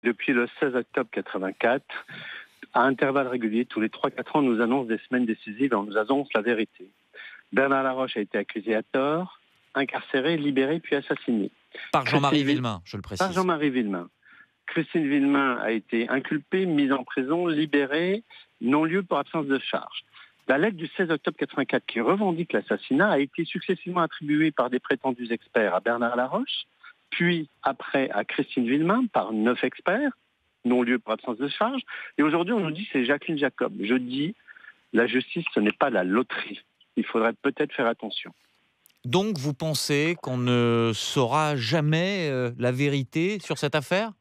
Depuis le 16 octobre 84, à intervalles réguliers, tous les 3-4 ans, on nous annonce des semaines décisives et on nous annonce la vérité. Bernard Laroche a été accusé à tort, incarcéré, libéré, puis assassiné. Par Jean-Marie Christine Villemain, je le Par précise. Jean-Marie Villemain. Christine Villemain a été inculpée, mise en prison, libérée, non-lieu pour absence de charge. La lettre du 16 octobre 84 qui revendique l'assassinat a été successivement attribuée par des prétendus experts à Bernard Laroche, puis après à Christine Villemain par 9 experts, non-lieu pour absence de charge. Et aujourd'hui, on nous dit que c'est Jacqueline Jacob. Je dis, la justice, ce n'est pas la loterie. Il faudrait peut-être faire attention. Donc vous pensez qu'on ne saura jamais la vérité sur cette affaire ?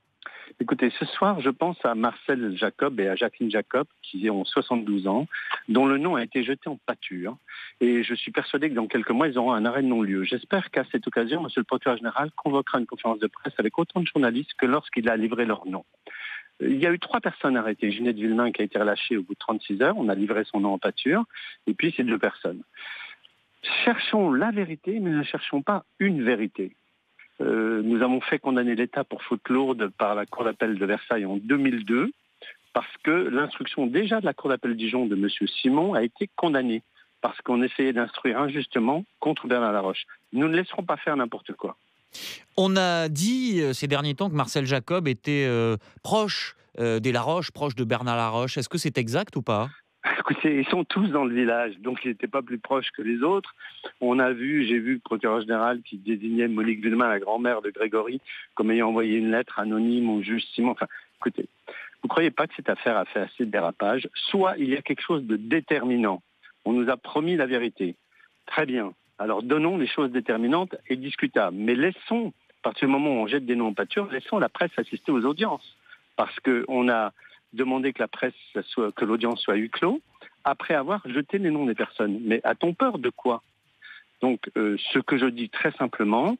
Écoutez, ce soir, je pense à Marcel Jacob et à Jacqueline Jacob, qui ont 72 ans, dont le nom a été jeté en pâture. Et je suis persuadé que dans quelques mois, ils auront un arrêt de non-lieu. J'espère qu'à cette occasion, Monsieur le procureur général convoquera une conférence de presse avec autant de journalistes que lorsqu'il a livré leur nom. Il y a eu 3 personnes arrêtées. Ginette Villemain qui a été relâchée au bout de 36 heures. On a livré son nom en pâture. Et puis, c'est 2 personnes. Cherchons la vérité, mais ne cherchons pas une vérité. Nous avons fait condamner l'État pour faute lourde par la Cour d'appel de Versailles en 2002, parce que l'instruction déjà de la Cour d'appel Dijon de M. Simon a été condamnée, parce qu'on essayait d'instruire injustement contre Bernard Laroche. Nous ne laisserons pas faire n'importe quoi. On a dit ces derniers temps que Marcel Jacob était proche des Laroche, proche de Bernard Laroche. Est-ce que c'est exact ou pas ? Écoutez, ils sont tous dans le village, donc il n'était pas plus proche que les autres. J'ai vu le procureur général qui désignait Monique Villemain, la grand-mère de Grégory, comme ayant envoyé une lettre anonyme au juge Simon. Enfin, écoutez, vous ne croyez pas que cette affaire a fait assez de dérapage ? Soit il y a quelque chose de déterminant. On nous a promis la vérité. Très bien. Alors donnons les choses déterminantes et discutables. Mais laissons, à partir du moment où on jette des noms en pâture, laissons la presse assister aux audiences. Parce qu'on a demandé que que l'audience soit huis clos, après avoir jeté les noms des personnes. Mais a-t-on peur de quoi ? Donc, ce que je dis très simplement,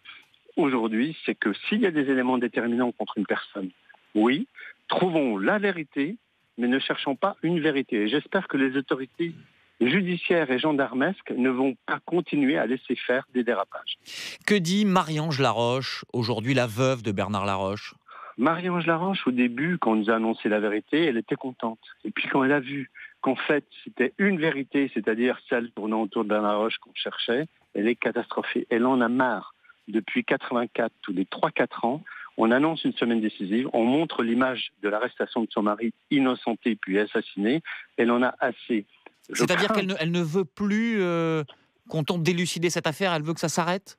aujourd'hui, c'est que s'il y a des éléments déterminants contre une personne, oui, trouvons la vérité, mais ne cherchons pas une vérité. Et j'espère que les autorités judiciaires et gendarmesques ne vont pas continuer à laisser faire des dérapages. Que dit Marie-Ange Laroche, aujourd'hui la veuve de Bernard Laroche ? Marie-Ange Laroche, au début, quand on nous a annoncé la vérité, elle était contente. Et puis quand elle a vu qu'en fait, c'était une vérité, c'est-à-dire celle tournant autour de Bernard Laroche qu'on cherchait, elle est catastrophée. Elle en a marre. Depuis 84, tous les 3-4 ans, on annonce une semaine décisive, on montre l'image de l'arrestation de son mari innocenté puis assassiné. Elle en a assez. C'est-à-dire qu'elle ne veut plus qu'on tente d'élucider cette affaire, elle veut que ça s'arrête ?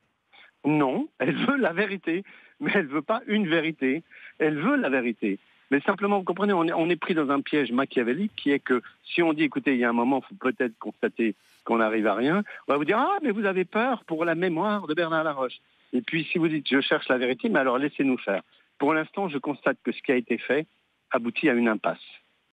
Non, elle veut la vérité, mais elle ne veut pas une vérité. Elle veut la vérité. Mais simplement, vous comprenez, on est pris dans un piège machiavélique qui est que si on dit, écoutez, il y a un moment, il faut peut-être constater qu'on n'arrive à rien, on va vous dire, ah, mais vous avez peur pour la mémoire de Bernard Laroche. Et puis, si vous dites, je cherche la vérité, mais alors laissez-nous faire. Pour l'instant, je constate que ce qui a été fait aboutit à une impasse.